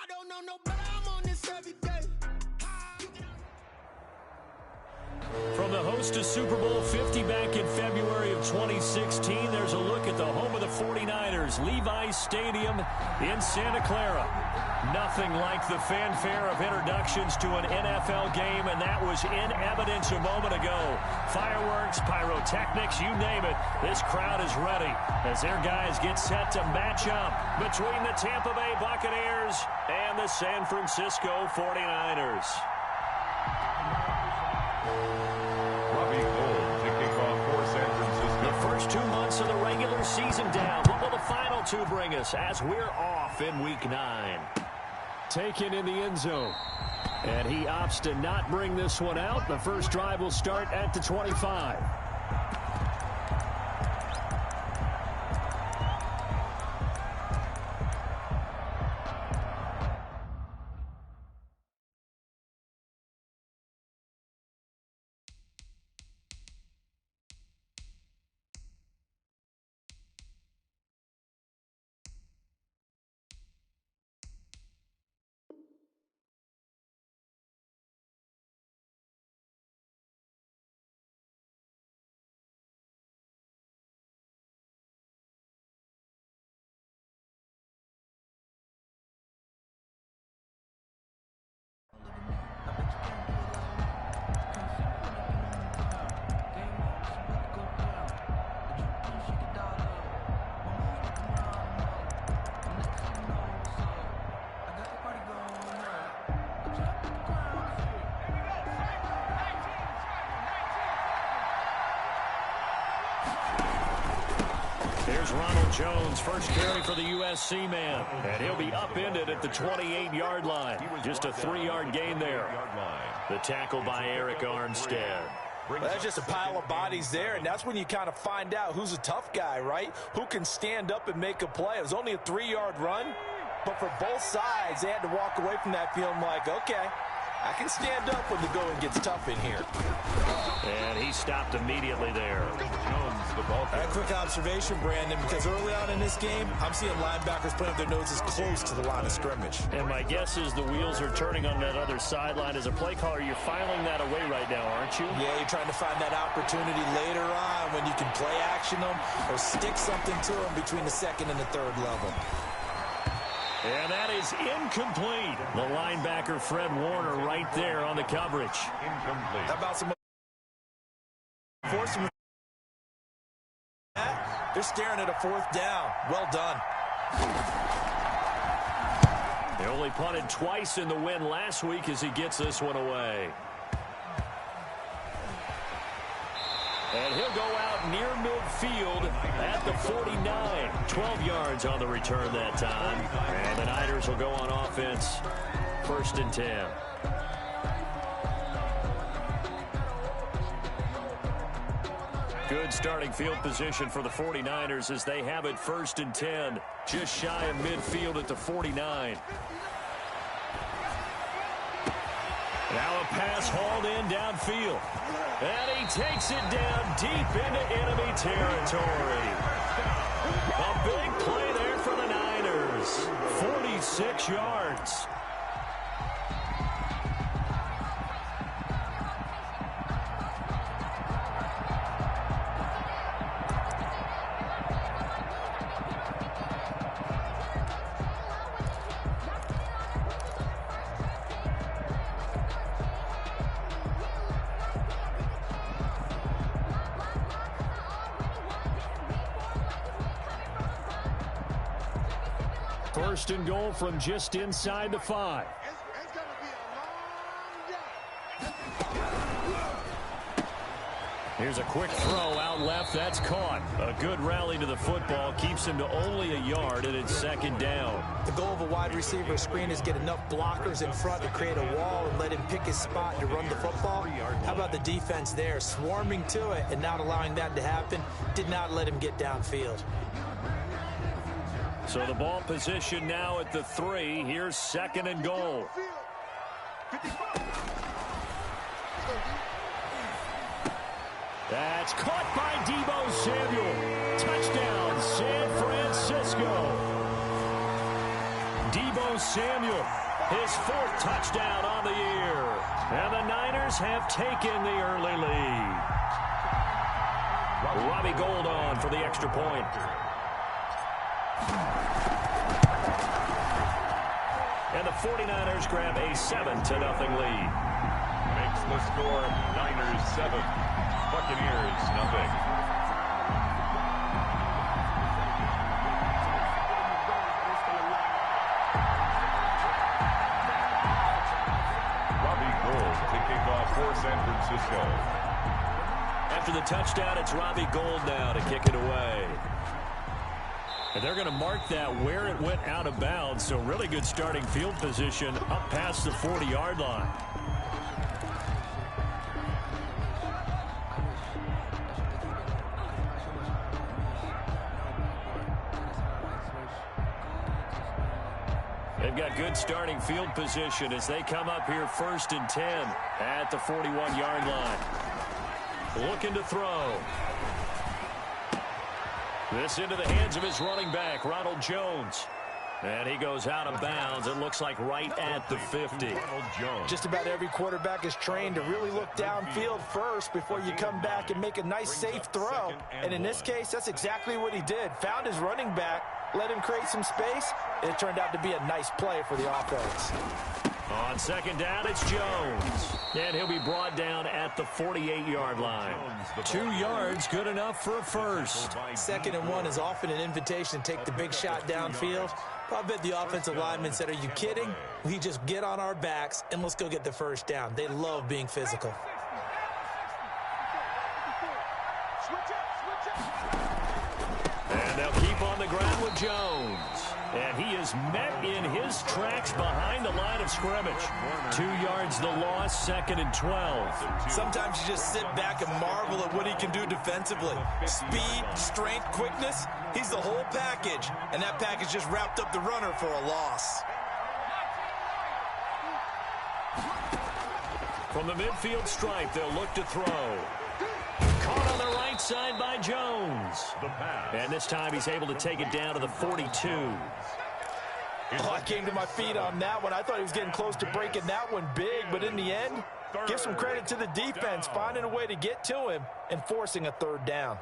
don't know no better. I'm on this every day. From the host to Super Bowl 50 back in February of 2016, there's a look at the home of the 49ers, Levi's Stadium in Santa Clara. Nothing like the fanfare of introductions to an NFL game, and that was in evidence a moment ago. Fireworks, pyrotechnics, you name it. This crowd is ready as their guys get set to match up between the Tampa Bay Buccaneers and the San Francisco 49ers. Robbie Gould kicking off for San Francisco. The first 2 months of the regular season down. What will the final two bring us as we're off in Week 9? Taken in the end zone. And he opts to not bring this one out. The first drive will start at the 25. Here's Ronald Jones, first carry for the USC man. And he'll be upended at the 28-yard line. Just a 3-yard gain there. The tackle by Eric Armstead. Well, that's just a pile of bodies there, and that's when you kind of find out who's a tough guy, right? Who can stand up and make a play. It was only a 3-yard run, but for both sides, they had to walk away from that feeling like, okay, I can stand up when the going gets tough in here. And he stopped immediately there. Jones, the ball carrier. A quick observation, Brandon, because early on in this game, I'm seeing linebackers putting up their noses close to the line of scrimmage. And my guess is the wheels are turning on that other sideline. As a play caller, you're filing that away right now, aren't you? Yeah, you're trying to find that opportunity later on when you can play action them or stick something to them between the second and the third level. And that is incomplete. The linebacker, Fred Warner, right there on the coverage. Incomplete. How about some force them? They're staring at a fourth down. Well done. They only punted twice in the win last week as he gets this one away. And he'll go out near midfield at the 49. 12 yards on the return that time. And the Niners will go on offense. 1st and 10. Good starting field position for the 49ers as they have it 1st and 10. Just shy of midfield at the 49. Now a pass hauled in downfield. And he takes it down deep into enemy territory. A big play there for the Niners. 46 yards. First and goal from just inside the 5. Here's a quick throw out left. That's caught. A good rally to the football. Keeps him to only a yard, and it's 2nd down. The goal of a wide receiver screen is get enough blockers in front to create a wall and let him pick his spot to run the football. How about the defense there? Swarming to it and not allowing that to happen. Did not let him get downfield. So the ball position now at the 3. Here's 2nd and goal. That's caught by Deebo Samuel. Touchdown, San Francisco. Deebo Samuel, his 4th touchdown on the year. And the Niners have taken the early lead. Robbie Gould on for the extra point. And the 49ers grab a 7-0 lead. Makes the score Niners 7, Buccaneers 0. To kick off for San Francisco. After the touchdown, it's Robbie Gould now to kick it away. And they're going to mark that where it went out of bounds, so really good starting field position up past the 40-yard line. They've got good starting field position as they come up here 1st and 10 at the 41-yard line. Looking to throw. This into the hands of his running back, Ronald Jones. And he goes out of bounds. It looks like right at the 50. Just about every quarterback is trained to really look downfield first before you come back and make a nice, safe throw. And in this case, that's exactly what he did. Found his running back, let him create some space, and it turned out to be a nice play for the offense. On 2nd down, it's Jones. And he'll be brought down at the 48-yard line. 2 yards, good enough for a first. 2nd and 1 is often an invitation to take the big shot downfield. But I bet the offensive lineman said, are you kidding? We just get on our backs and let's go get the first down. They love being physical. And they'll keep on the ground with Jones. And he is met in his tracks behind the line of scrimmage. 2 yards the loss, 2nd and 12. Sometimes you just sit back and marvel at what he can do defensively. Speed, strength, quickness, he's the whole package. And that package just wrapped up the runner for a loss. From the midfield stripe, they'll look to throw. Caught on the right side by Jones. And this time he's able to take it down to the 42. Oh, I came to my feet on that one. I thought he was getting close to breaking that one big, but in the end, give some credit to the defense, finding a way to get to him and forcing a 3rd down.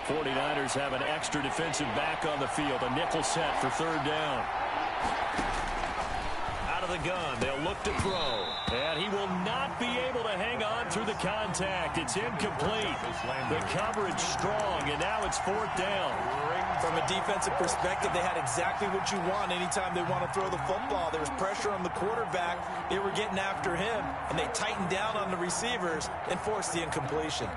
49ers have an extra defensive back on the field, a nickel set for 3rd down. Out of the gun, they'll look to throw. And he will not be able to hang on through the contact. It's incomplete. The coverage strong, and now it's 4th down. From a defensive perspective, they had exactly what you want anytime they want to throw the football. There was pressure on the quarterback. They were getting after him, and they tightened down on the receivers and forced the incompletion.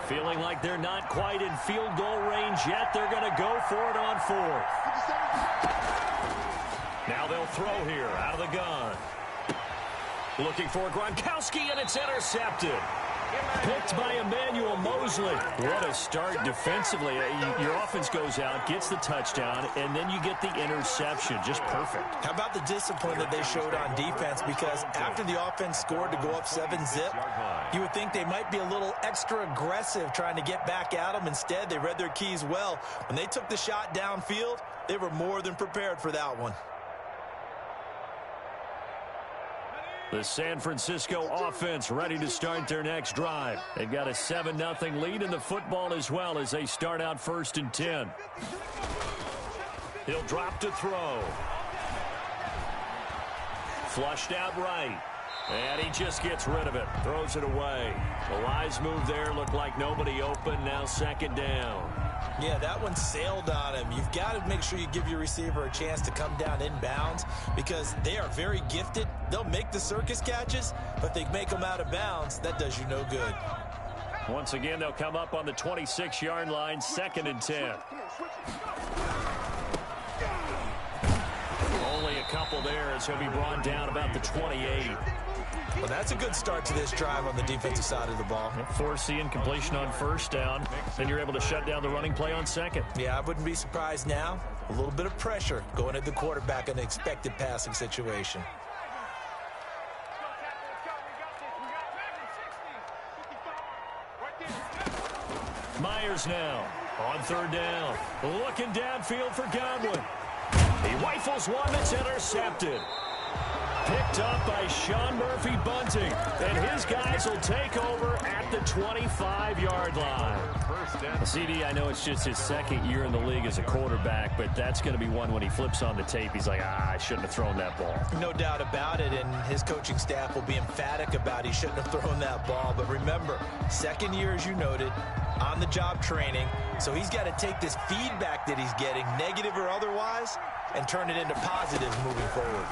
Feeling like they're not quite in field goal range yet. They're going to go for it on 4th. Now they'll throw here out of the gun. Looking for Gronkowski, and it's intercepted. Picked by Emmanuel Mosley. What a start defensively. Your offense goes out, gets the touchdown, and then you get the interception. Just perfect. How about the discipline that they showed on defense? Because after the offense scored to go up 7-zip, you would think they might be a little extra aggressive trying to get back at them. Instead, they read their keys well. When they took the shot downfield, they were more than prepared for that one. The San Francisco offense ready to start their next drive. They've got a 7-0 lead in the football as well as they start out 1st and 10. He'll drop to throw. Flushed out right. And he just gets rid of it. Throws it away. The wise move there. Looked like nobody open. Now 2nd down. Yeah, that one sailed on him. You've got to make sure you give your receiver a chance to come down inbounds because they are very gifted. They'll make the circus catches, but they make them out of bounds. That does you no good. Once again, they'll come up on the 26-yard line, 2nd and 10. Only a couple there as he'll be brought down about the 28. Well, that's a good start to this drive on the defensive side of the ball. Force the incompletion on 1st down. Then you're able to shut down the running play on 2nd. Yeah, I wouldn't be surprised now. A little bit of pressure going at the quarterback in an expected passing situation. Myers now On third down, looking downfield for Godwin. He rifles one that's intercepted. Picked up by Sean Murphy Bunting. And his guys will take over at the 25-yard line. CD, I know it's just his second year in the league as a quarterback, but that's going to be one when he flips on the tape. He's like, I shouldn't have thrown that ball. No doubt about it, and his coaching staff will be emphatic about he shouldn't have thrown that ball. But remember, second year, as you noted, on-the-job training. So he's got to take this feedback that he's getting, negative or otherwise, and turn it into positives moving forward.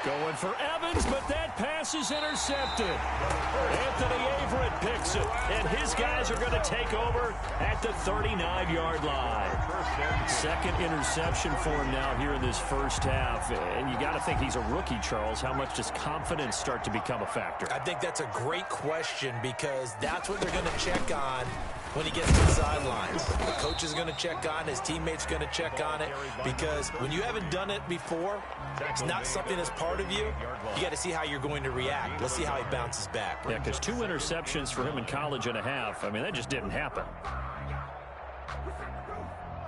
Going for Evans, but that pass is intercepted. Anthony Averett picks it, and his guys are going to take over at the 39-yard line. Second interception for him now here in this first half. And you got to think he's a rookie, Charles. How much does confidence start to become a factor? I think that's a great question because that's what they're going to check on when he gets to the sidelines. The coach is going to check on, his teammates going to check on it, because when you haven't done it before, it's not something that's part of you. You got to see how you're going to react. Let's see how he bounces back. Yeah, because 2 interceptions for him in college and a half. I mean, that just didn't happen.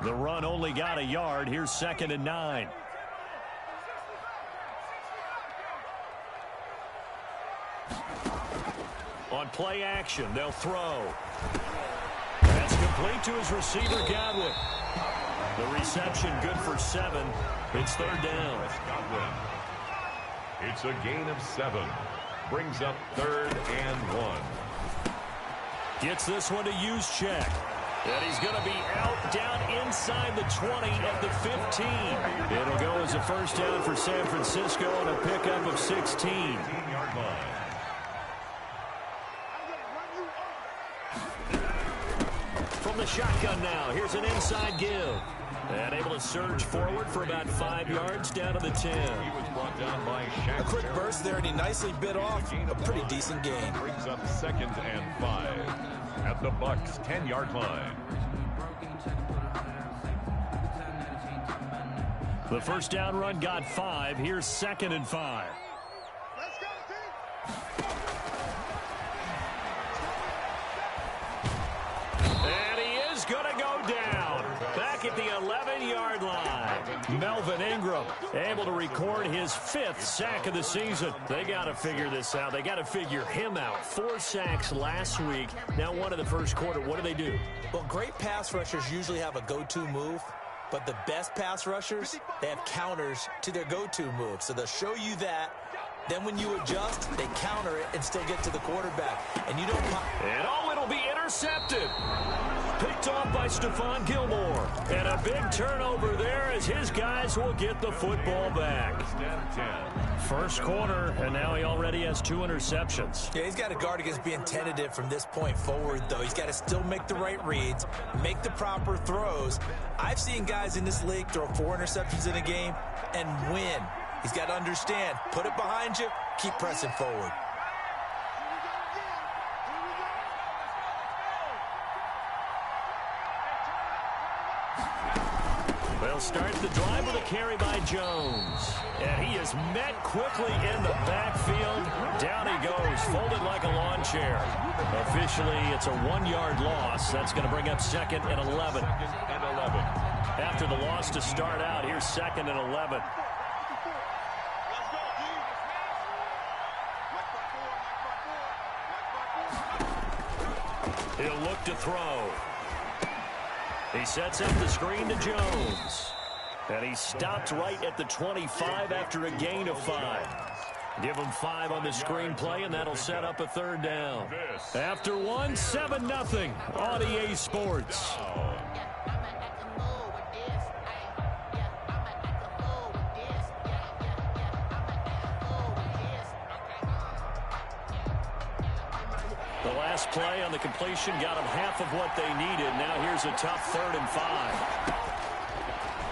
The run only got a yard. Here's 2nd and 9. On play action, they'll throw. That's complete to his receiver, Godwin. The reception good for 7. It's 3rd down. It's a gain of 7. Brings up 3rd and 1. Gets this one to use check. And he's going to be out down inside the 20 at the 15. It'll go as a first down for San Francisco and a pickup of 16. 15-yard line. From the shotgun now, here's an inside give. And able to surge forward for about 5 yards down to the 10. He was brought down by Shaq. A quick burst there, and he nicely bit off a pretty decent gain. Brings up 2nd and 5 at the Bucs' 10-yard line. The first down run got 5. Here's 2nd and 5. And he is going to go down. Back at the 11-yard line. Melvin Ingram able to record his 5th sack of the season. They got to figure this out. They got to figure him out. 4 sacks last week. Now 1 in the first quarter. What do they do? Well, great pass rushers usually have a go-to move. But the best pass rushers, they have counters to their go-to move. So they'll show you that. Then when you adjust, they counter it and still get to the quarterback. And you don't... And it'll be intercepted. Picked off by Stephon Gilmore. And a big turnover there as his guys will get the football back. First quarter, and now he already has 2 interceptions. Yeah, he's got to guard against being tentative from this point forward, though. He's got to still make the right reads, make the proper throws. I've seen guys in this league throw 4 interceptions in a game and win. He's got to understand, put it behind you, keep pressing forward. They'll start the drive with a carry by Jones. And he is met quickly in the backfield. Down he goes, folded like a lawn chair. Officially, it's a 1-yard loss. That's going to bring up 2nd and 11. After the loss to start out, here's 2nd and 11. He'll look to throw. He sets up the screen to Jones. And he stopped right at the 25 after a gain of 5. Give him 5 on the screenplay, and that'll set up a 3rd down. After 1, 7-0 on EA Sports. The last play on the completion got them half of what they needed. Now here's a tough 3rd and 5.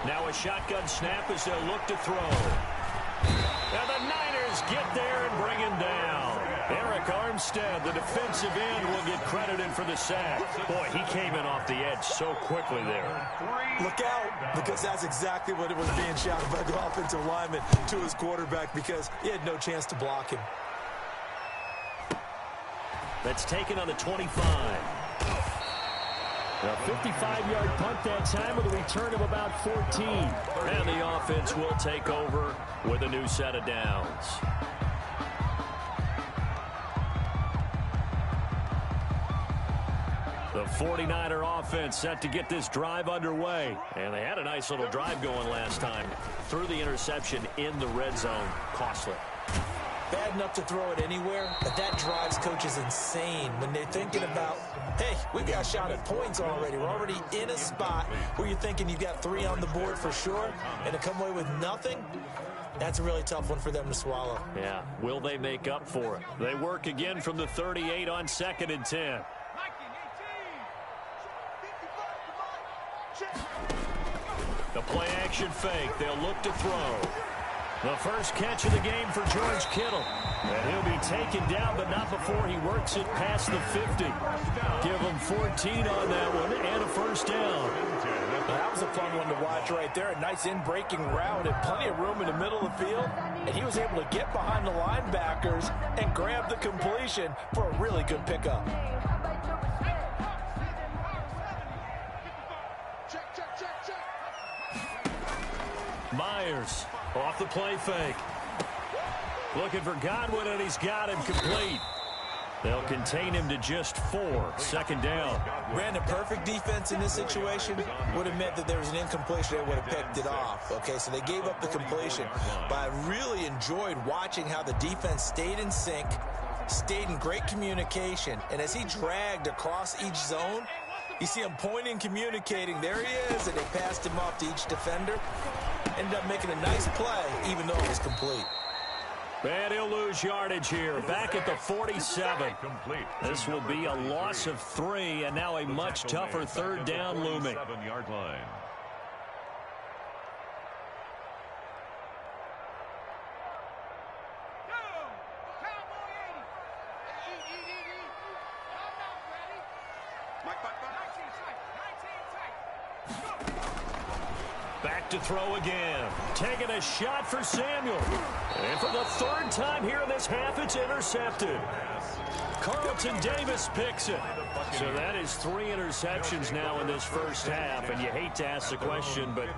Now a shotgun snap as they'll look to throw. And the Niners get there and bring him down. Eric Armstead, the defensive end, will get credited for the sack. Boy, he came in off the edge so quickly there. Look out, because that's exactly what it was being shouted by the offensive lineman to his quarterback, because he had no chance to block him. That's taken on the 25. A 55-yard punt that time with a return of about 14. And the offense will take over with a new set of downs. The 49er offense set to get this drive underway. And they had a nice little drive going last time. Threw the interception in the red zone. Costly. Bad enough to throw it anywhere, but that drives coaches insane when they're thinking about, hey, we got a shot at points already. We're already in a spot where you're thinking you've got 3 on the board for sure, and to come away with nothing, that's a really tough one for them to swallow. Yeah, will they make up for it? They work again from the 38 on 2nd and 10. The play action fake. They'll look to throw. The first catch of the game for George Kittle. And he'll be taken down, but not before he works it past the 50. Give him 14 on that one and a first down. That was a fun one to watch right there. A nice in-breaking route and plenty of room in the middle of the field. And he was able to get behind the linebackers and grab the completion for a really good pickup. Myers off the play fake. Looking for Godwin, and he's got him complete. They'll contain him to just 4. 2nd down. Brandon, perfect defense in this situation would have meant that there was an incompletion. They would have picked it off. Okay, so they gave up the completion. But I really enjoyed watching how the defense stayed in sync, stayed in great communication. And as he dragged across each zone, you see him pointing, communicating. There he is, and they passed him off to each defender. Ended up making a nice play, even though it was complete. And he'll lose yardage here. Back at the 47. This will be a loss of 3, and now a much tougher 3rd down looming. 7-yard line. Back to throw again. Taking a shot for Samuel. And for the 3rd time here in this half, it's intercepted. Carlton Davis picks it. So that is 3 interceptions now in this first half. And you hate to ask the question, but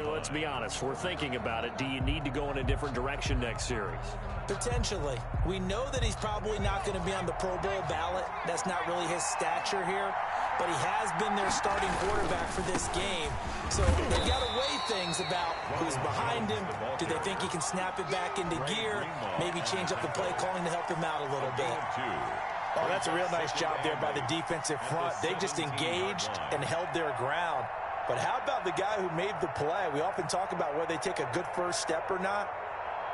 let's be honest. We're thinking about it. Do you need to go in a different direction next series? Potentially. We know that he's probably not going to be on the Pro Bowl ballot. That's not really his stature here. But he has been their starting quarterback for this game. So they've got to weigh things about who's behind him. Do they think he can snap it back into gear? Maybe change up the play calling to help him out a little bit. Oh, that's a real nice job there by the defensive front. They just engaged and held their ground. But how about the guy who made the play? We often talk about whether they take a good first step or not.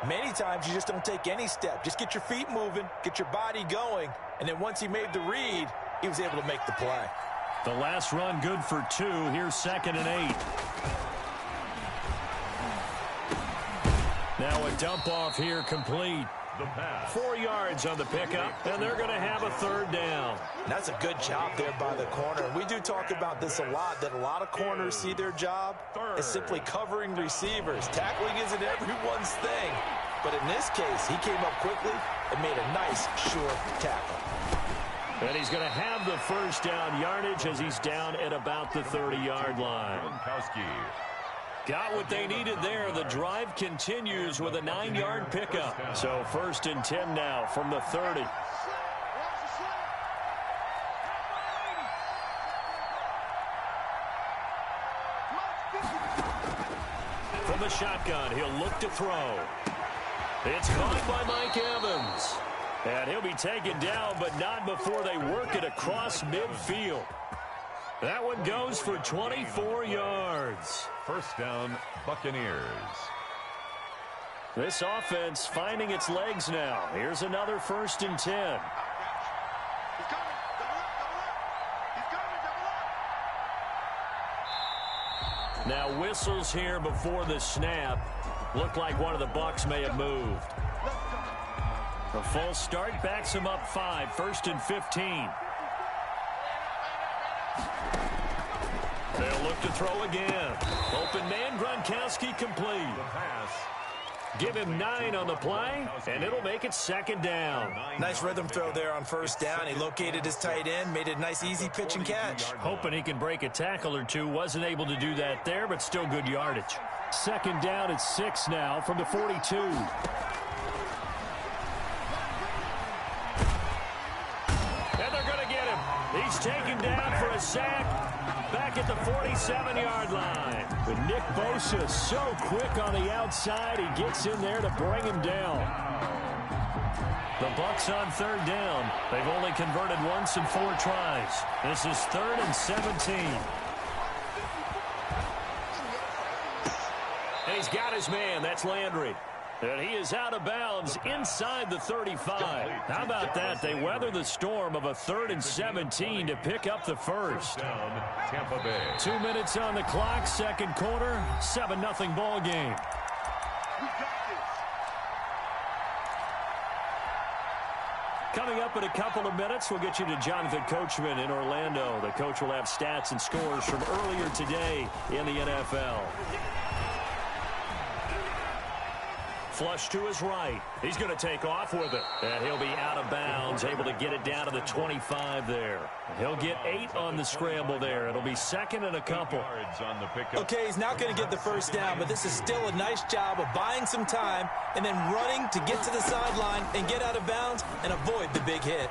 Many times you just don't take any step. Just get your feet moving, get your body going, and then once he made the read, he was able to make the play. The last run good for 2. Here's 2nd and 8. Now a dump off here complete. 4 yards on the pickup, and they're going to have a 3rd down. That's a good job there by the corner. We do talk about this a lot, that a lot of corners see their job as simply covering receivers. Tackling isn't everyone's thing. But in this case, he came up quickly and made a nice, short tackle. And he's going to have the first down yardage as he's down at about the 30-yard line. Got what they needed there. The drive continues with a 9-yard pickup. So 1st and 10 now from the 30. From the shotgun, he'll look to throw. It's caught by Mike Evans. And he'll be taken down, but not before they work it across midfield. That one goes for 24 yards. 1st down, Buccaneers. This offense finding its legs now. Here's another 1st and 10. Now whistles here before the snap. Looked like one of the Bucs may have moved. A false start backs him up 5. 1st and 15. They'll look to throw again. Open man, Gronkowski complete. The pass Give him 9 on the play, and it'll make it second down. Nice rhythm throw there on first down. He located his tight end, made it a nice, easy pitch and catch. Hoping he can break a tackle or two. Wasn't able to do that there, but still good yardage. Second down at 6 now from the 42. And they're going to get him. He's taken down for a sack back at the 47-yard line. But Nick Bosa so quick on the outside, he gets in there to bring him down. The Bucs on third down. They've only converted once in 4 tries. This is 3rd and 17. And he's got his man. That's Landry. And he is out of bounds inside the 35. How about that? They weather the storm of a 3rd and 17 to pick up the first. Tampa Bay. 2 minutes on the clock, second quarter, 7-0 ball game. Coming up in a couple of minutes, we'll get you to Jonathan Coachman in Orlando. The coach will have stats and scores from earlier today in the NFL. Flush to his right. He's going to take off with it. And he'll be out of bounds, able to get it down to the 25 there. He'll get 8 on the scramble there. It'll be second and a couple. Okay, he's not going to get the first down, but this is still a nice job of buying some time and then running to get to the sideline and get out of bounds and avoid the big hit.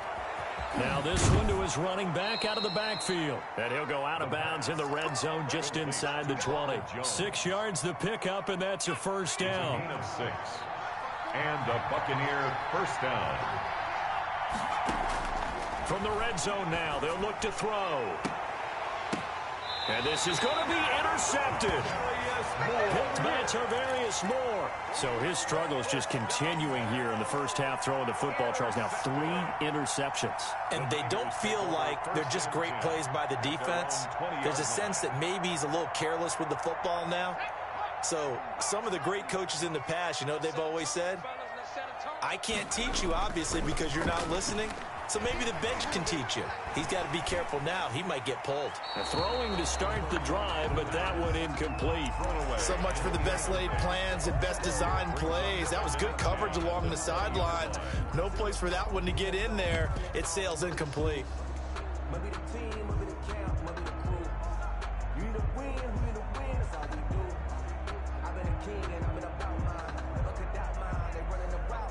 Now this one to his running back out of the backfield. And he'll go out of bounds in the red zone just inside the 20. 6 yards the pickup, and that's a first down. Gain of 6. And a Buccaneer first down. From the red zone now, they'll look to throw. And this is going to be intercepted. Picked by Tarvarius Moore. So his struggle is just continuing here in the first half, throwing the football, Charles. Now 3 interceptions. And they don't feel like they're just great plays by the defense. There's a sense that maybe he's a little careless with the football now. So some of the great coaches in the past, you know, they've always said, I can't teach you, obviously, because you're not listening. So maybe the bench can teach you. He's got to be careful now. He might get pulled. Throwing to start the drive, but that one incomplete. So much for the best laid plans and best designed plays. That was good coverage along the sidelines. No place for that one to get in there. It sails incomplete.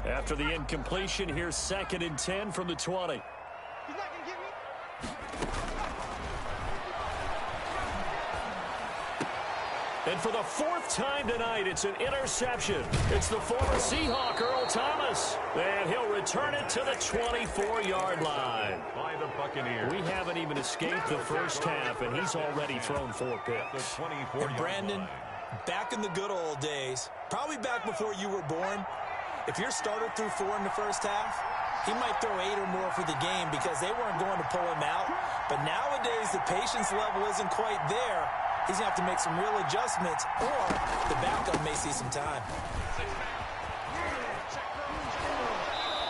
After the incompletion, here's 2nd and 10 from the 20. And for the 4th time tonight, it's an interception. It's the former Seahawk, Earl Thomas. And he'll return it to the 24-yard line. By the Buccaneers. We haven't even escaped the first half, and he's already thrown 4 picks. And Brandon, back in the good old days, probably back before you were born, if your starter threw 4 in the first half, he might throw 8 or more for the game because they weren't going to pull him out. But nowadays, the patience level isn't quite there. He's going to have to make some real adjustments, or the backup may see some time.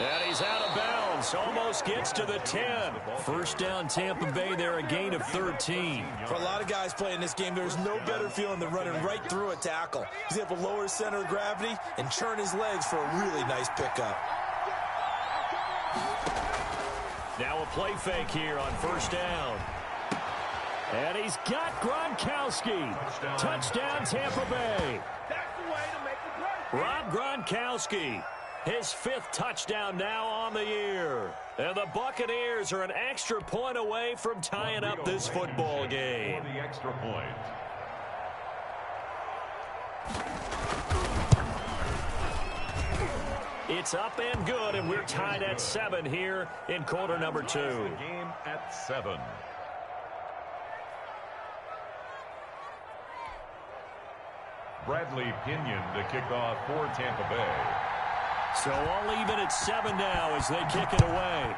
And he's out of bounds. Almost gets to the 10. First down, Tampa Bay there, a gain of 13. For a lot of guys playing this game, there's no better feeling than running right through a tackle. He's able to lower his center of gravity and churn his legs for a really nice pickup. Now a play fake here on first down. And he's got Gronkowski. Touchdown, Tampa Bay. That's the way to make the play. Rob Gronkowski. His 5th touchdown now on the year. And the Buccaneers are an extra point away from tying up this football game. For the extra point. It's up and good, and we're tied at 7 here in quarter number 2. Game at 7. Bradley Pinion to kick off for Tampa Bay. So all even at 7 now as they kick it away.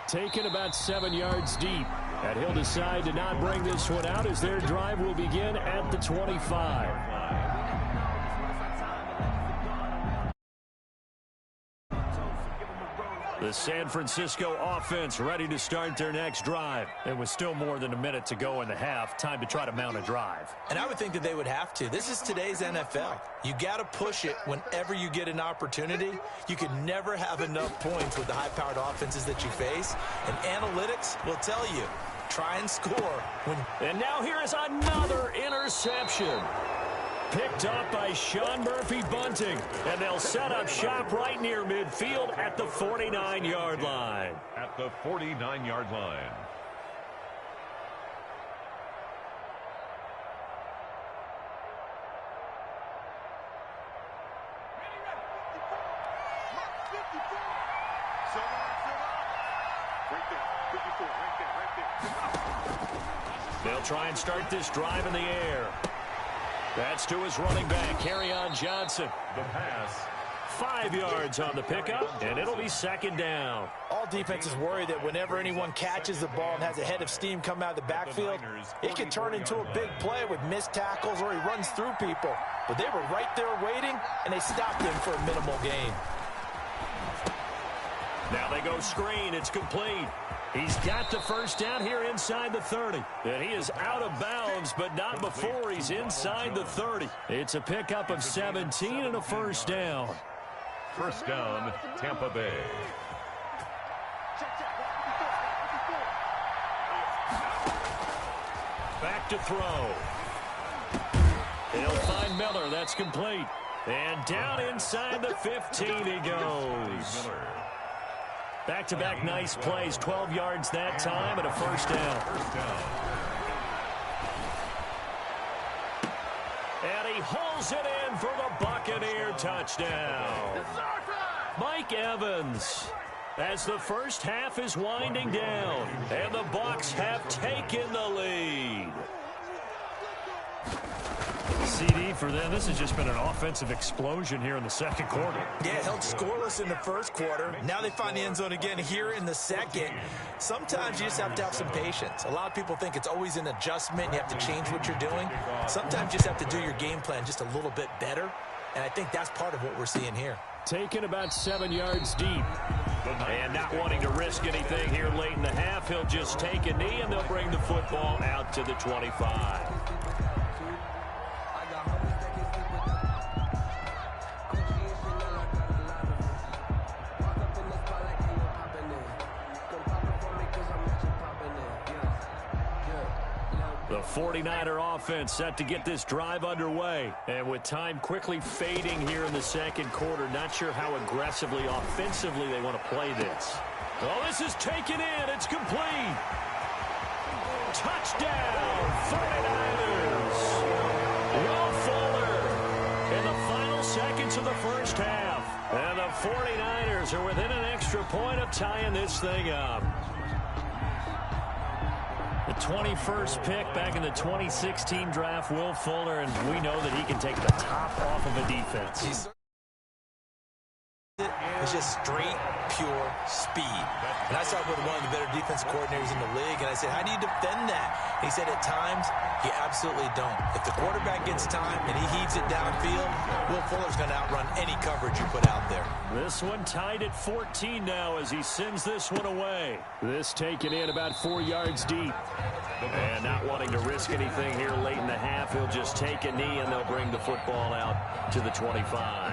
Taken about 7 yards deep. And he'll decide to not bring this one out as their drive will begin at the 25. The San Francisco offense ready to start their next drive. It was still more than a minute to go in the half. Time to try to mount a drive. And I would think that they would have to. This is today's NFL. You got to push it whenever you get an opportunity. You can never have enough points with the high-powered offenses that you face. And analytics will tell you, try and score. And now here is another interception. Picked up by Sean Murphy-Bunting. And they'll set up shop right near midfield at the 49-yard line. At the 49-yard line. They'll try and start this drive in the air. That's to his running back, Kerryon Johnson. The pass. 5 yards on the pickup, and it'll be second down. All defenses worry that whenever anyone catches the ball and has a head of steam come out of the backfield, it can turn into a big play with missed tackles or he runs through people. But they were right there waiting, and they stopped him for a minimal gain. Now they go screen. It's complete. He's got the first down here inside the 30. And he is out of bounds, but not before he's inside the 30. It's a pickup of 17 and a first down. First down, Tampa Bay. Back to throw. He'll find Miller. That's complete. And down inside the 15 he goes. Back-to-back nice plays, 12 yards that time and a first down. And he hauls it in for the Buccaneer touchdown. Mike Evans, as the first half is winding down, and the Bucs have taken the lead. CD for them. This has just been an offensive explosion here in the second quarter. Yeah, held scoreless in the first quarter. Now they find the end zone again here in the second. Sometimes you just have to have some patience. A lot of people think it's always an adjustment. You have to change what you're doing. Sometimes you just have to do your game plan just a little bit better. And I think that's part of what we're seeing here. Taken about 7 yards deep. And not wanting to risk anything here late in the half, he'll just take a knee and they'll bring the football out to the 25. The 49er offense set to get this drive underway. And with time quickly fading here in the second quarter, not sure how aggressively, offensively they want to play this. Oh, this is taken in. It's complete. Touchdown, 49ers. Will Fuller in the final seconds of the first half. And the 49ers are within an extra point of tying this thing up. The 21st pick back in the 2016 draft, Will Fuller, and we know that he can take the top off of a defense. It's just straight, pure speed. And I saw it with one of the better defense coordinators in the league, and I said, how do you defend that? He said, at times, you absolutely don't. If the quarterback gets time and he heaves it downfield, Will Fuller's going to outrun any coverage you put out there. This one tied at 14 now as he sends this one away. This taken in about 4 yards deep. And not wanting to risk anything here late in the half, he'll just take a knee and they'll bring the football out to the 25.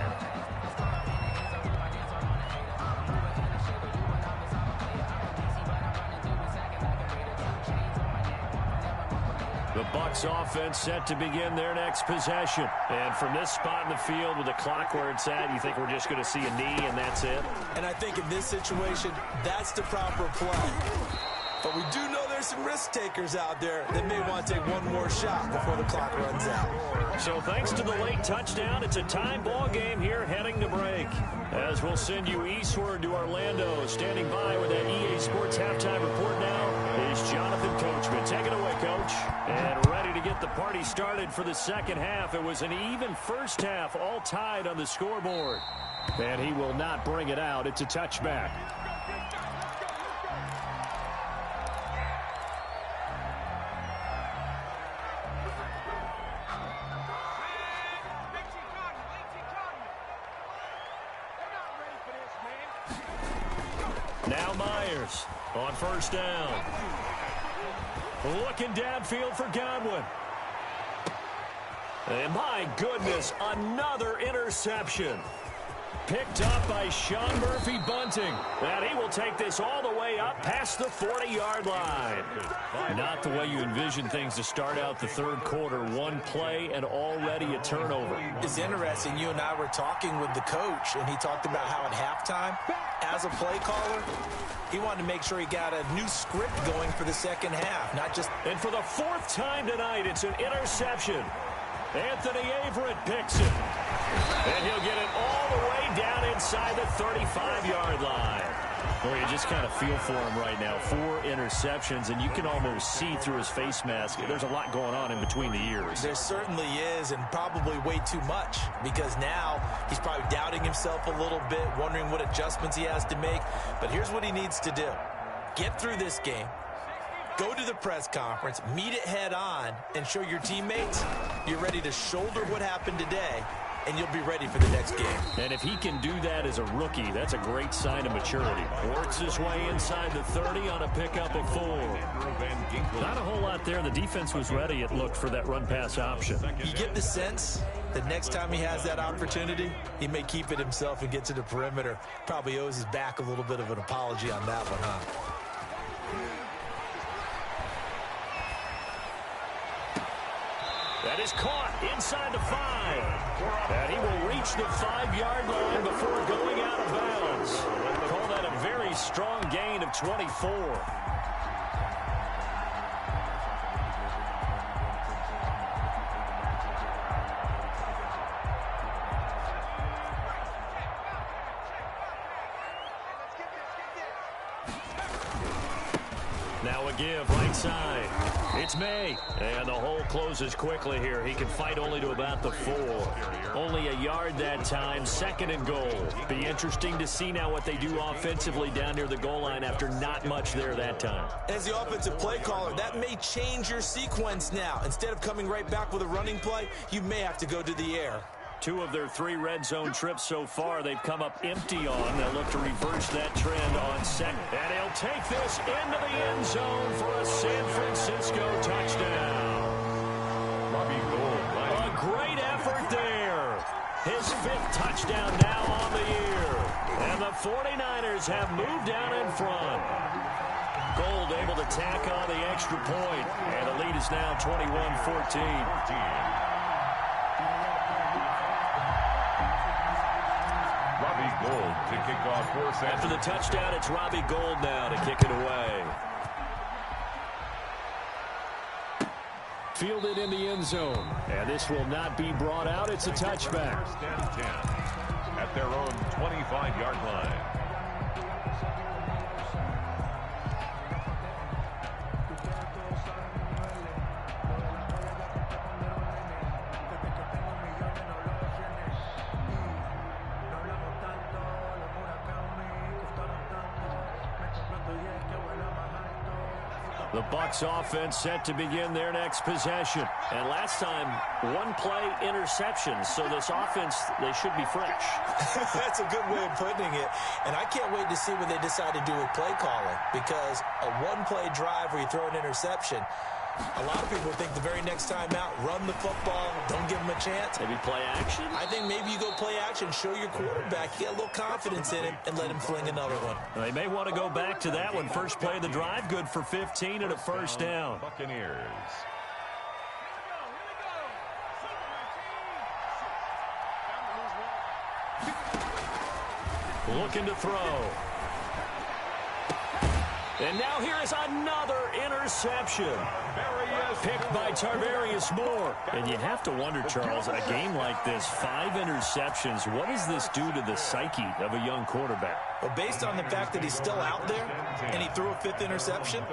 The Bucs offense set to begin their next possession. And from this spot in the field with the clock where it's at, you think we're just going to see a knee and that's it? And I think in this situation, that's the proper play. But we do know there's some risk takers out there that may want to take one more shot before the clock runs out. So thanks to the late touchdown, it's a time ball game here heading to break. As we'll send you eastward to Orlando. Standing by with that EA Sports halftime report now is Jonathan Coachman. Take it away, Coach. And ready to get the party started for the second half. It was an even first half, all tied on the scoreboard. And he will not bring it out. It's a touchback. Now Myers on first down. Looking downfield for Godwin. And my goodness, another interception. Picked up by Sean Murphy Bunting. And he will take this all the way up past the 40-yard line. Not the way you envision things to start out the third quarter. One play and already a turnover. It's interesting. You and I were talking with the coach, and he talked about how at halftime, as a play caller, he wanted to make sure he got a new script going for the second half. Not just. And for the fourth time tonight, it's an interception. Anthony Averett picks it. And he'll get it all the way down inside the 35-yard line. Well, you just kind of feel for him right now. 4 interceptions, and you can almost see through his face mask. There's a lot going on in between the ears. There certainly is, and probably way too much, because now he's probably doubting himself a little bit, wondering what adjustments he has to make. But here's what he needs to do. Get through this game. Go to the press conference, meet it head on, and show your teammates you're ready to shoulder what happened today, and you'll be ready for the next game. And if he can do that as a rookie, that's a great sign of maturity. Works his way inside the 30 on a pickup of 4. Not a whole lot there. The defense was ready, it looked, for that run-pass option. You get the sense that next time he has that opportunity, he may keep it himself and get to the perimeter. Probably owes his back a little bit of an apology on that one, huh? That is caught inside the 5. And he will reach the 5-yard line before going out of bounds. Call that a very strong gain of 24. Now a give right side. It's May. And the hole closes quickly here. He can fight only to about the 4. Only a yard that time. 2nd and goal. Be interesting to see now what they do offensively down near the goal line after not much there that time. As the offensive play caller, that may change your sequence now. Instead of coming right back with a running play, you may have to go to the air. 2 of their 3 red zone trips so far, they've come up empty on. They'll look to reverse that trend on second. And he'll take this into the end zone for a San Francisco touchdown. Robbie Gould. A great effort there. His 5th touchdown now on the year. And the 49ers have moved down in front. Gould able to tack on the extra point. And the lead is now 21-14. Robbie Gould to kick off for San. After the touchdown, it's Robbie Gould now to kick it away. Fielded in the end zone. And this will not be brought out. It's a touchback. 1st and 10 at their own 25-yard line. The Bucs offense set to begin their next possession. And last time, 1-play interceptions. So this offense, they should be fresh. That's a good way of putting it. And I can't wait to see what they decide to do with play calling. Because a 1-play drive where you throw an interception, a lot of people think the very next time out, run the football, don't give him a chance. Maybe play action? I think maybe you go play action, show your quarterback, get a little confidence in him, and let him fling another one. They may want to go back to that one. First play of the drive, good for 15 and a first down. Buccaneers. Looking to throw. And now here is another interception. Picked by Tarvarius Moore. And you have to wonder, Charles, a game like this, 5 interceptions, what does this do to the psyche of a young quarterback? Well, based on the fact that he's still out there and he threw a 5th interception,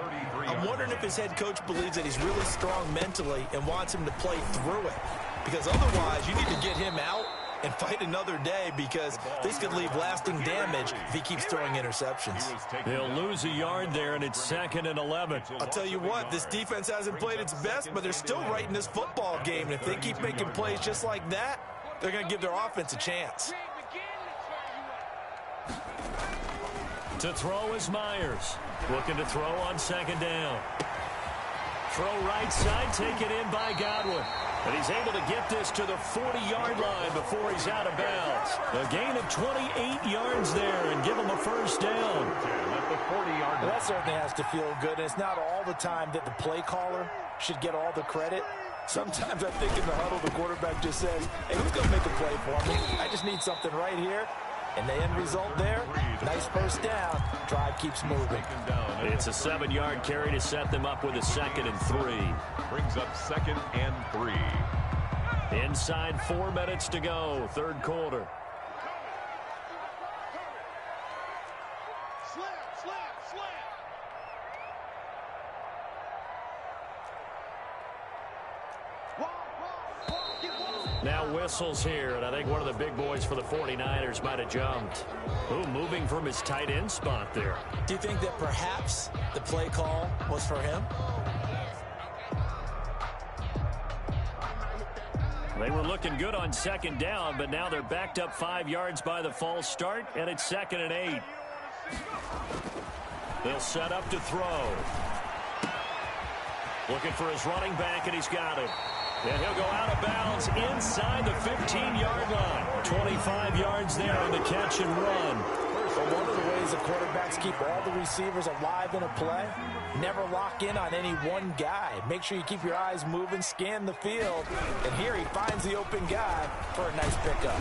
I'm wondering if his head coach believes that he's really strong mentally and wants him to play through it. Because otherwise, you need to get him out and fight another day, because this could leave lasting damage if he keeps throwing interceptions. They'll lose a yard there, and it's 2nd and 11. I'll tell you what, this defense hasn't played its best, but they're still right in this football game. And if they keep making plays just like that, they're going to give their offense a chance. To throw is Myers. Looking to throw on second down. Throw right side, taken in by Godwin. And he's able to get this to the 40-yard line before he's out of bounds. A gain of 28 yards there and give him a first down. At the 40-yard line. That certainly has to feel good. And it's not all the time that the play caller should get all the credit. Sometimes I think in the huddle, the quarterback just says, hey, who's going to make a play for me? I just need something right here. And the end result there, nice first down. Drive keeps moving. It's a 7-yard carry to set them up with a 2nd and 3. Brings up 2nd and 3. Inside 4 minutes to go, third quarter. Now whistles here, and I think one of the big boys for the 49ers might have jumped. Ooh, moving from his tight end spot there. Do you think that perhaps the play call was for him? They were looking good on second down, but now they're backed up 5 yards by the false start, and it's 2nd and 8. They'll set up to throw. Looking for his running back, and he's got it. And he'll go out of bounds inside the 15-yard line. 25 yards there on the catch and run. But one of the ways the quarterbacks keep all the receivers alive in a play, never lock in on any one guy. Make sure you keep your eyes moving, scan the field. And here he finds the open guy for a nice pickup.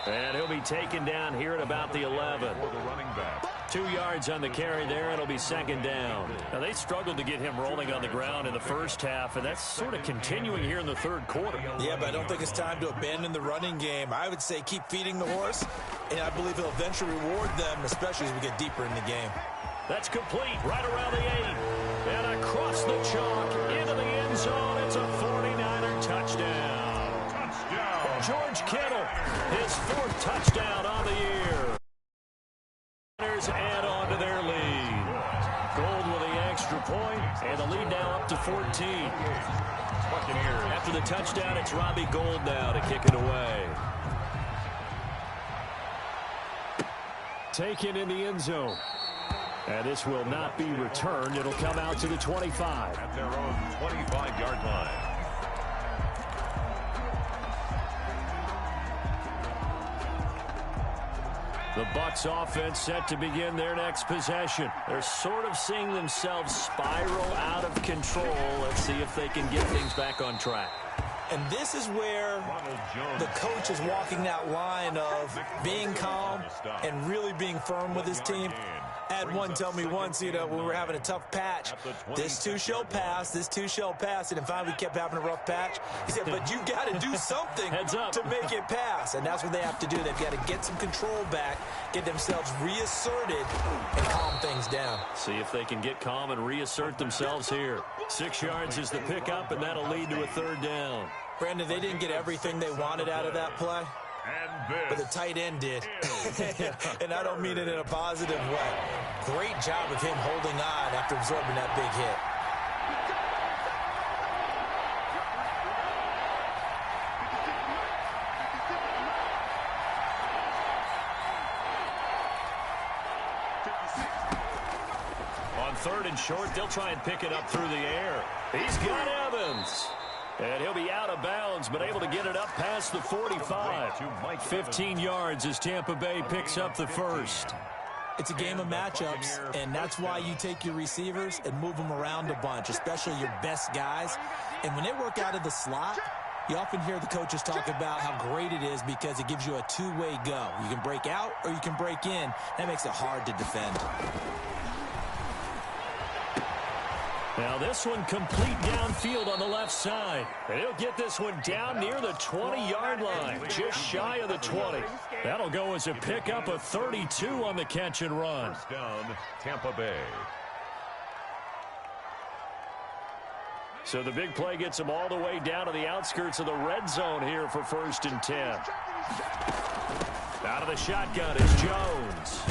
And he'll be taken down here at about the 11. For the running back. 2 yards on the carry there. It'll be 2nd down. Now, they struggled to get him rolling on the ground in the first half, and that's sort of continuing here in the third quarter. Yeah, but I don't think it's time to abandon the running game. I would say keep feeding the horse, and I believe he'll eventually reward them, especially as we get deeper in the game. That's complete right around the 8. And across the chalk into the end zone. It's a 49er touchdown. George Kittle, his 4th touchdown on the year. Add on to their lead. Gold with the extra point, and the lead now up to 14. After the touchdown, it's Robbie Gould now to kick it away. Taken in the end zone. And this will not be returned. It'll come out to the 25. At their own 25-yard line. The Bucs offense set to begin their next possession. They're sort of seeing themselves spiral out of control. Let's see if they can get things back on track. And this is where the coach is walking that line of being calm and really being firm with his team. I had one tell me once, when we were having a tough patch, this too shall pass, this too shall pass. And finally we kept having a rough patch. He said, but you got to do something to make it pass. And that's what they have to do. They've got to get some control back, get themselves reasserted, and calm things down. See if they can get calm and reassert themselves here. 6 yards is the pickup, and that'll lead to a 3rd down. Brandon, they didn't get everything they wanted out of that play. But the tight end did. And I don't mean it in a positive way. Great job of him holding on after absorbing that big hit. On 3rd and short, they'll try and pick it up through the air. He's got Evans. And he'll be out of bounds, but able to get it up past the 45. 15 yards as Tampa Bay picks up the 1st. It's a game of matchups, and that's why you take your receivers and move them around a bunch, especially your best guys. And when they work out of the slot, you often hear the coaches talk about how great it is because it gives you a two-way go. You can break out or you can break in. That makes it hard to defend. Now this one complete downfield on the left side. And he'll get this one down near the 20-yard line, just shy of the 20. That'll go as a pickup of 32 on the catch and run. First down, Tampa Bay. So the big play gets him all the way down to the outskirts of the red zone here for 1st and 10. Out of the shotgun is Jones.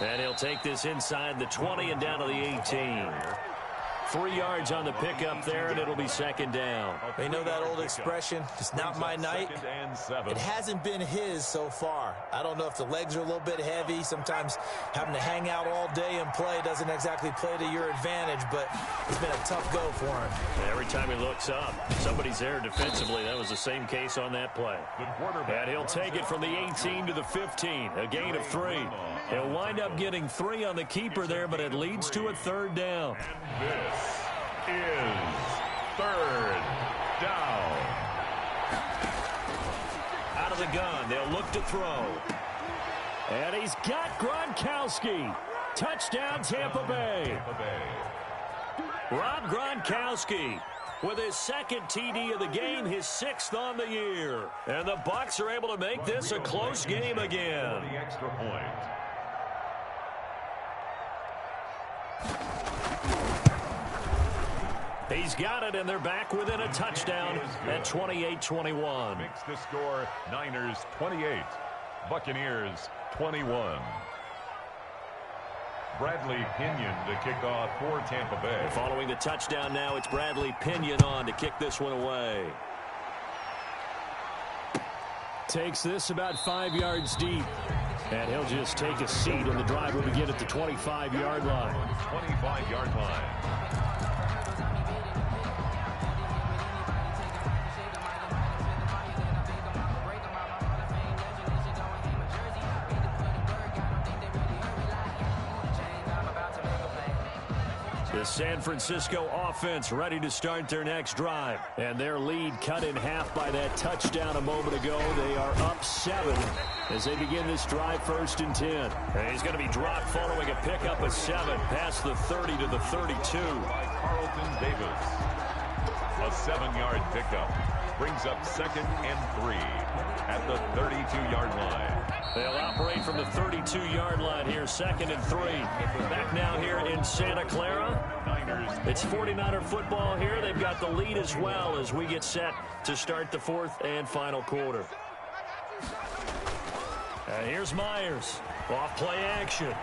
And he'll take this inside the 20 and down to the 18. 3 yards on the pickup there, and it'll be second down. You know that old expression, it's not my night. It hasn't been his so far. I don't know if the legs are a little bit heavy. Sometimes having to hang out all day and play doesn't exactly play to your advantage, but it's been a tough go for him. Every time he looks up, somebody's there defensively. That was the same case on that play. And he'll take it from the 18 to the 15, a gain of 3. He'll wind up getting 3 on the keeper there, but it leads to a third down. And this is third down. Out of the gun, they'll look to throw. And he's got Gronkowski. Touchdown, Tampa Bay. Rob Gronkowski with his second TD of the game, his 6th on the year. And the Bucs are able to make this a close game again. The extra point. He's got it, and they're back within a touchdown at 28-21. Makes the score Niners 28, Buccaneers 21. Bradley Pinion to kick off for Tampa Bay. Following the touchdown now, it's Bradley Pinion on to kick this one away. Takes this about 5 yards deep. And he'll just take a seat, and the drive will begin at the 25-yard line. 25-yard line. The San Francisco offense ready to start their next drive. And their lead cut in half by that touchdown a moment ago. They are up 7 as they begin this drive, 1st and 10. And he's going to be dropped following a pickup of 7 past the 30 to the 32. By Carlton Davis. A 7-yard pickup brings up 2nd and 3 at the 32-yard line. They'll operate from the 32-yard line here, 2nd and 3. Back now here in Santa Clara. It's 49er football here. They've got the lead as well as we get set to start the 4th and final quarter. And here's Myers. Off play action.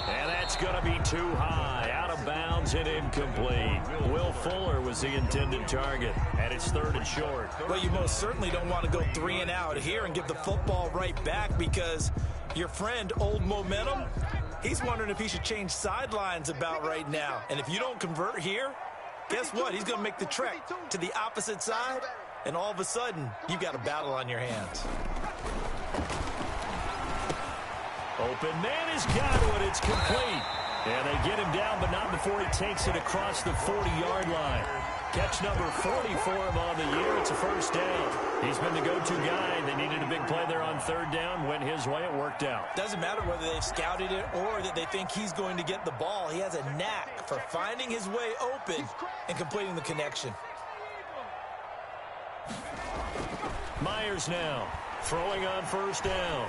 And that's going to be too high. Out of bounds and incomplete. Will Fuller was the intended target. And it's 3rd and short. Well, you most certainly don't want to go 3 and out here and give the football right back, because your friend, Old Momentum, he's wondering if he should change sidelines about right now. And if you don't convert here, guess what? He's going to make the trek to the opposite side, and all of a sudden, you've got a battle on your hands. Open man has got it. It's complete. And they get him down, but not before he takes it across the 40-yard line. Catch number 40 for him on the year. It's a 1st down. He's been the go-to guy. They needed a big play there on 3rd down. Went his way. It worked out. Doesn't matter whether they've scouted it or that they think he's going to get the ball. He has a knack for finding his way open and completing the connection. Myers now throwing on 1st down.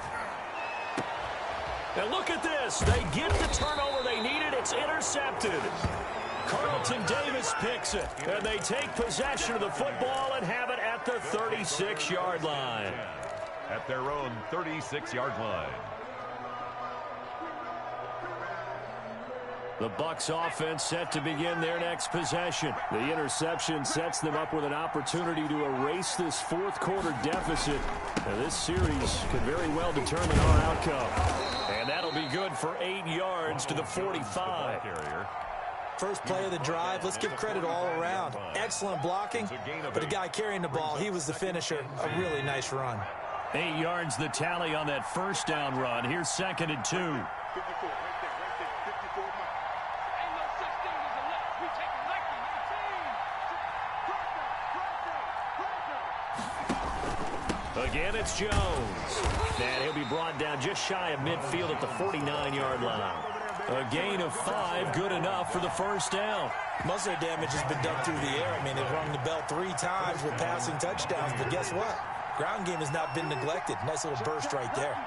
And look at this. They get the turnover they needed. It's intercepted. Carlton Davis picks it. And they take possession of the football and have it at the 36-yard line. At their own 36-yard line. The Bucs offense set to begin their next possession. The interception sets them up with an opportunity to erase this 4th quarter deficit. Now, this series could very well determine our outcome. And that'll be good for 8 yards to the 45. First play of the drive, let's give credit all around. Excellent blocking, but the guy carrying the ball, he was the finisher. A really nice run. 8 yards the tally on that 1st down run. Here's 2nd and 2. Again, it's Jones. And he'll be brought down just shy of midfield at the 49-yard line. A gain of 5, good enough for the 1st down. Most of the damage has been done through the air. I mean, they've rung the bell 3 times with passing touchdowns, but guess what? Ground game has not been neglected. Nice little burst right there.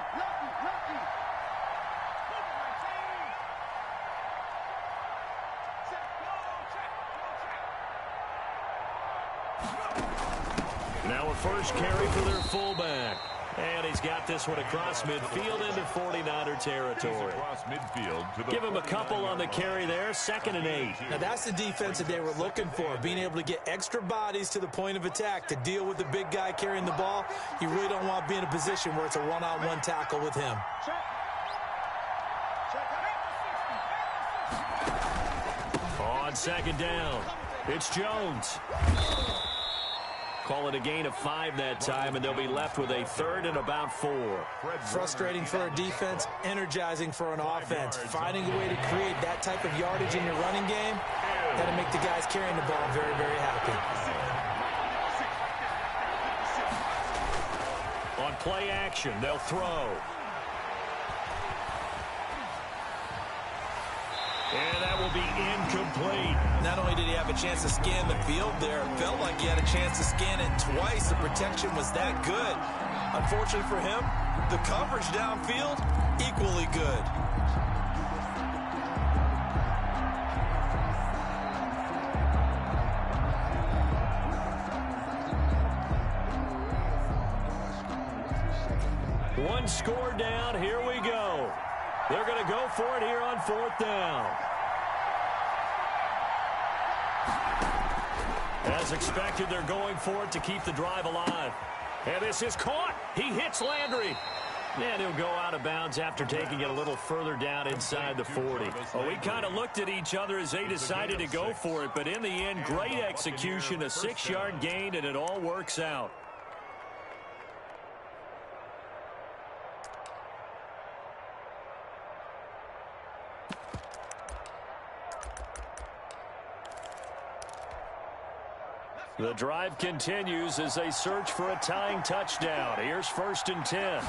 Now a first carry for their fullback. And he's got this one across midfield into 49er territory. Across midfield to the Give him a couple on the carry there, 2nd and 8. Now that's the defense that they were looking for, being able to get extra bodies to the point of attack to deal with the big guy carrying the ball. You really don't want to be in a position where it's a one-on-one tackle with him. On 2nd down, it's Jones. Call it a gain of 5 that time, and they'll be left with a 3rd and about 4. Frustrating for a defense, energizing for an offense. Finding a way to create that type of yardage in your running game, that'll make the guys carrying the ball very, very happy. On play action, they'll throw. And that will be incomplete. Not only did he have a chance to scan the field there, it felt like he had a chance to scan it twice. The protection was that good. Unfortunately for him, the coverage downfield, equally good. One score down, here we go. They're going to go for it here on 4th down. As expected, they're going for it to keep the drive alive. And this is caught. He hits Landry. And he'll go out of bounds after taking it a little further down inside the 40. Well, we kind of looked at each other as they decided to go for it. But in the end, great execution, a 6-yard gain, and it all works out. The drive continues as they search for a tying touchdown. Here's 1st and 10.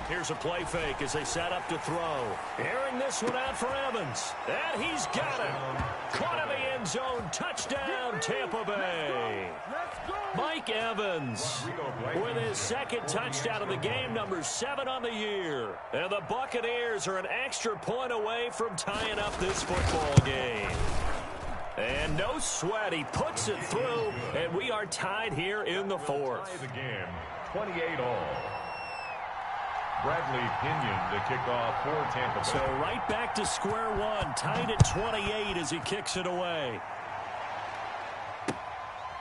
Here's a play fake as they set up to throw. Airing this one out for Evans. And he's got it. Caught in the end zone. Touchdown, Tampa Bay. Mike Evans with his 2nd touchdown of the game, number 7 on the year. And the Buccaneers are an extra point away from tying up this football game. And no sweat, he puts it through, and we are tied here in the 4th. The game, 28-all. Bradley Pinion to kick off for Tampa Bay. So right back to square one, tied at 28 as he kicks it away.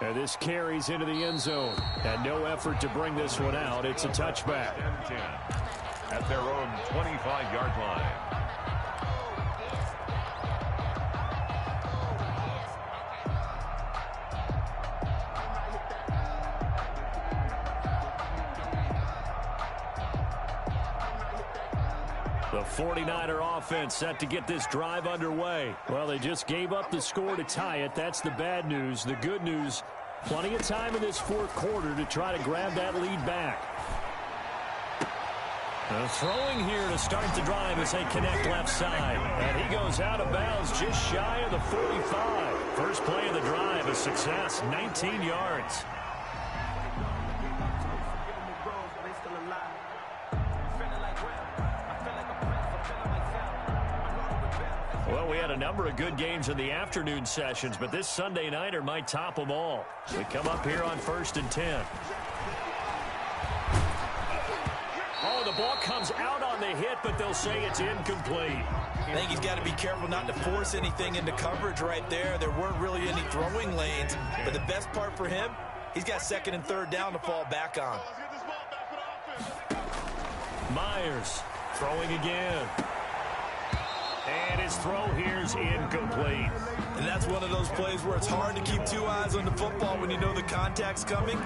And this carries into the end zone. And no effort to bring this one out. It's a touchback. 10-10 at their own 25-yard line. The 49er offense set to get this drive underway. Well, they just gave up the score to tie it. That's the bad news. The good news, plenty of time in this 4th quarter to try to grab that lead back. Throwing here to start the drive as they connect left side. And he goes out of bounds just shy of the 45. First play of the drive, a success, 19 yards. Well, we had a number of good games in the afternoon sessions, but this Sunday nighter might top them all. We come up here on 1st and 10. Oh, the ball comes out on the hit, but they'll say it's incomplete. I think he's got to be careful not to force anything into coverage right there. There weren't really any throwing lanes, but the best part for him, he's got 2nd and 3rd down to fall back on. Myers throwing again. And his throw here's incomplete. And that's one of those plays where it's hard to keep 2 eyes on the football when you know the contact's coming,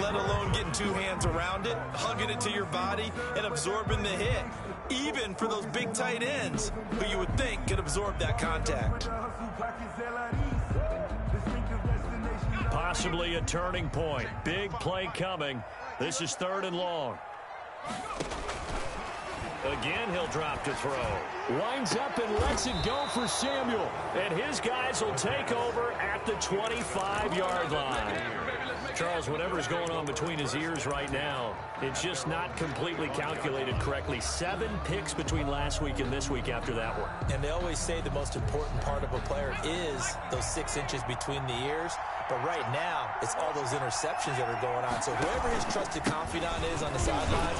let alone getting 2 hands around it, hugging it to your body, and absorbing the hit. Even for those big tight ends who you would think could absorb that contact. Possibly a turning point. Big play coming. This is 3rd and long. Again, he'll drop to throw. Winds up and lets it go for Samuel. And his guys will take over at the 25-yard line. Charles, whatever's going on between his ears right now, it's just not completely calculated correctly. 7 picks between last week and this week after that one. And they always say the most important part of a player is those 6 inches between the ears. But right now, it's all those interceptions that are going on. So whoever his trusted confidant is on the sidelines,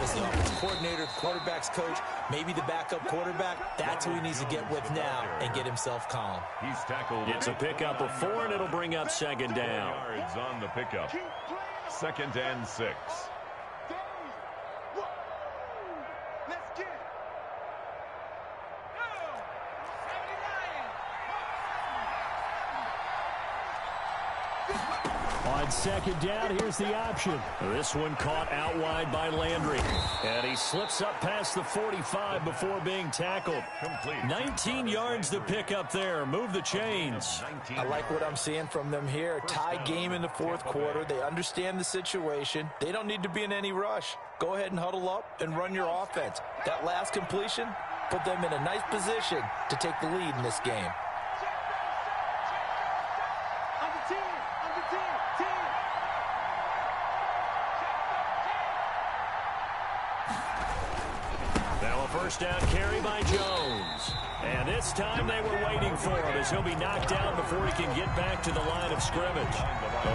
it's the offensive coordinator, the quarterback's coach, maybe the backup quarterback, that's who he needs to get with now and get himself calm. He's tackled. It's a pickup of 4, and it'll bring up second down. Yards on the pickup. 2nd and 6. On second down, here's the option. This one caught out wide by Landry. And he slips up past the 45 before being tackled. Complete. 19 yards to pick up there. Move the chains. I like what I'm seeing from them here. A tie game in the 4th quarter. They understand the situation. They don't need to be in any rush. Go ahead and huddle up and run your offense. That last completion put them in a nice position to take the lead in this game. First down carry by Jones. And this time they were waiting for him as he'll be knocked down before he can get back to the line of scrimmage.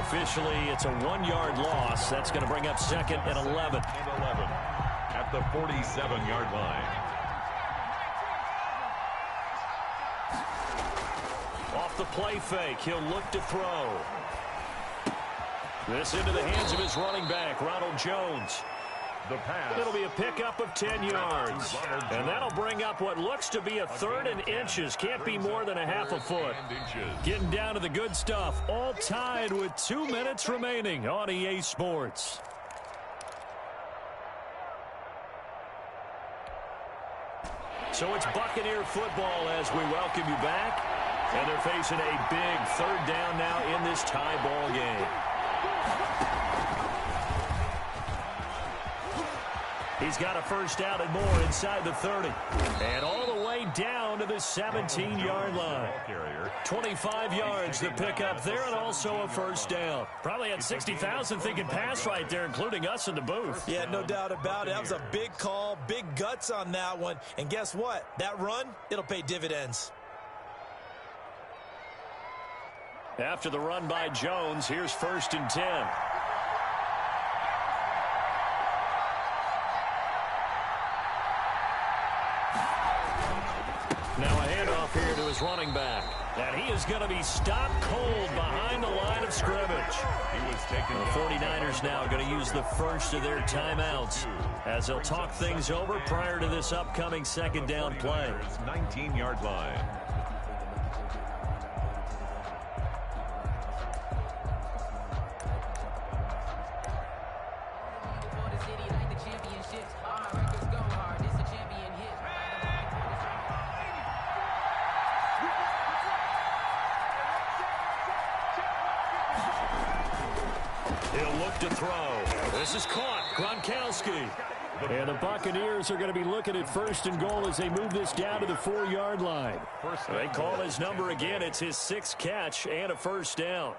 Officially, it's a 1-yard loss. That's going to bring up 2nd and 11. At the 47-yard line. Off the play fake, he'll look to throw. This into the hands of his running back, Ronald Jones. The pass. It'll be a pickup of 10 yards. And that'll bring up what looks to be a 3rd and inches. Can't be more than a half a foot. Getting down to the good stuff. All tied with 2 minutes remaining on EA Sports. So it's Buccaneer football as we welcome you back. And they're facing a big 3rd down now in this tie ball game. He's got a first down and more inside the 30. And all the way down to the 17-yard line. 25 yards to pick up there and also a first down. Probably had 60,000 thinking pass right there, including us in the booth. Yeah, no doubt about it. That was a big call, big guts on that one. And guess what? That run, it'll pay dividends. After the run by Jones, here's 1st and 10. Now a handoff here to his running back. And he is going to be stopped cold behind the line of scrimmage. The 49ers now going to use the first of their timeouts as they'll talk things over prior to this upcoming 2nd down play. 19-yard line. To throw. This is caught. Gronkowski. And the Buccaneers are going to be looking at 1st and goal as they move this down to the 4-yard line. They call his number again. It's his 6th catch and a first down.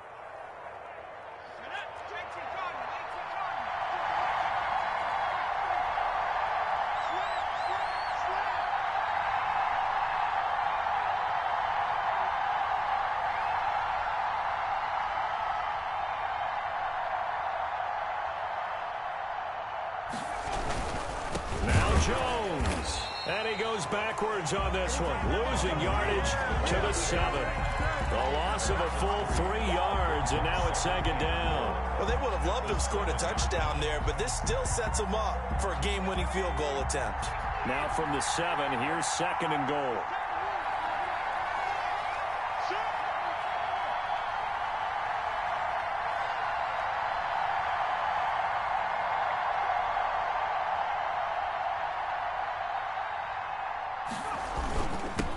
Jones. And he goes backwards on this one, losing yardage to the 7. The loss of a full 3 yards, and now it's 2nd down. Well, they would have loved to have scored a touchdown there, but this still sets them up for a game-winning field goal attempt. Now from the 7, here's 2nd and goal.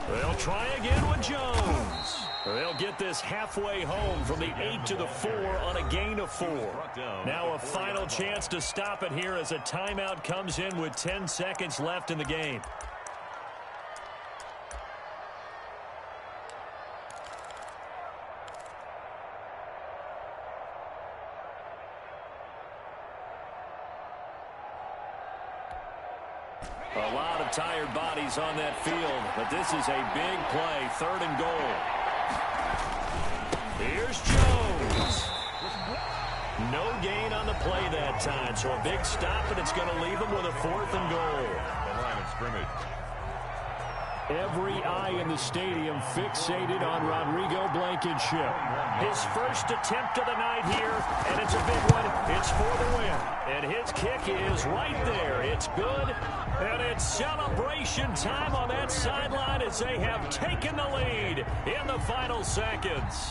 They'll try again with Jones. They'll get this halfway home from the 8 to the 4 on a gain of 4. Now a final chance to stop it here as a timeout comes in with 10 seconds left in the game. A lot of tired bodies on that field, but this is a big play, 3rd and goal. Here's Jones. No gain on the play that time, so a big stop, and it's going to leave him with a 4th and goal. The line of scrimmage. Every eye in the stadium fixated on Rodrigo Blankenship. His first attempt of the night here, and it's a big one. It's for the win. And his kick is right there. It's good, and it's celebration time on that sideline as they have taken the lead in the final seconds.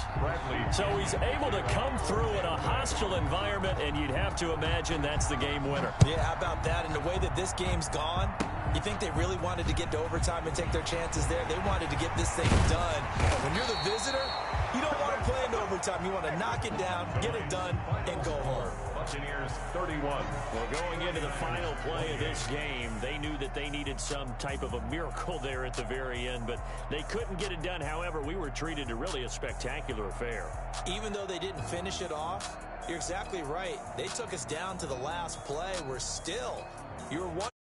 So he's able to come through in a hostile environment, and you'd have to imagine that's the game winner. Yeah, how about that? And the way that this game's gone, you think they really wanted to get to overtime and take their chances there? They wanted to get this thing done. When you're the visitor, you don't want to play into overtime. You want to knock it down, get it done, and go home. Buccaneers 31. Well, going into the final play of this game, they knew that they needed some type of a miracle there at the very end, but they couldn't get it done. However, we were treated to really a spectacular affair. Even though they didn't finish it off, you're exactly right. They took us down to the last play. We're still, you're one.